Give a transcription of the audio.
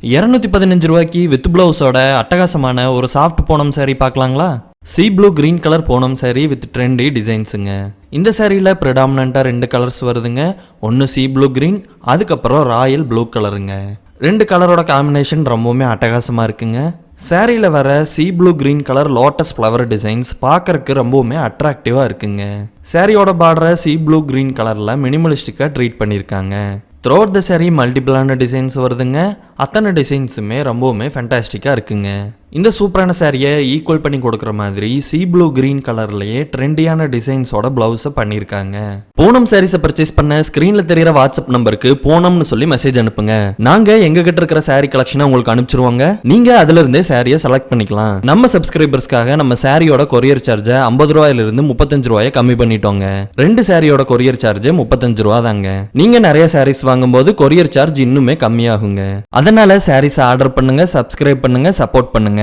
215 ரூபாய்க்கு வித் பிளவுஸோட அட்டகாசமான ஒரு சாஃப்ட் பூனம் saree பார்க்கலாங்களா? Sea blue green colour Poonam saree with trendy டிசைன்ஸுங்க. இந்த சாரியில் ப்ரிடாமினண்ட்டாக 2 கலர்ஸ் வருதுங்க. ஒன்று சீ ப்ளூ கிரீன், அதுக்கப்புறம் ராயல் ப்ளூ கலருங்க. 2 கலரோட காம்பினேஷன் ரொம்பவுமே அட்டகாசமாக இருக்குங்க. சாரியில் வர sea blue green colour lotus flower designs பார்க்கறக்கு ரொம்பவுமே அட்ராக்டிவாக இருக்குங்க. சாரியோட பார்டரை சீ ப்ளூ கிரீன் கலரில் மினிமலிஸ்டிக்காக ட்ரீட் பண்ணியிருக்காங்க. த்ரோட் த சாரி மல்டிபிளான டிசைன்ஸ் வருதுங்க. அத்தனை டிசைன்ஸுமே ரொம்பவுமே ஃபேண்டாஸ்டிக்காக இருக்குங்க. இந்த சூப்பரான சாரியை ஈக்குவல் பண்ணி கொடுக்குற மாதிரி சீ ப்ளூ கிரீன் கலர்லேயே ட்ரெண்டியான டிசைன்ஸோட பிளவுஸை பண்ணியிருக்காங்க. பூனம் சாரீஸை பர்ச்சேஸ் பண்ண ஸ்க்ரீனில் தெரிகிற வாட்ஸ்அப் நம்பருக்கு பூனம்னு சொல்லி மெசேஜ் அனுப்புங்க. நாங்கள் எங்ககிட்ட இருக்கிற சாரீ கலெக்ஷனை உங்களுக்கு அனுப்பிச்சிருவாங்க. நீங்கள் அதுல இருந்தே சாரியை செலக்ட் பண்ணிக்கலாம். நம்ம சப்ஸ்கிரைபர்ஸ்க்காக நம்ம சாரியோட கொரியர் சார்ஜை 50 ரூபாயிலிருந்து 35 ரூபாயை கம்மி பண்ணிட்டோங்க. 2 சாரியோட கொரியர் சார்ஜ் 35 ரூபா தாங்க. நீங்க நிறைய சாரீஸ் வாங்கும்போது கொரியர் சார்ஜ் இன்னுமே கம்மியாகுங்க. அதனால சாரீஸ் ஆர்டர் பண்ணுங்க, சப்ஸ்கிரைப் பண்ணுங்க, சப்போர்ட் பண்ணுங்க.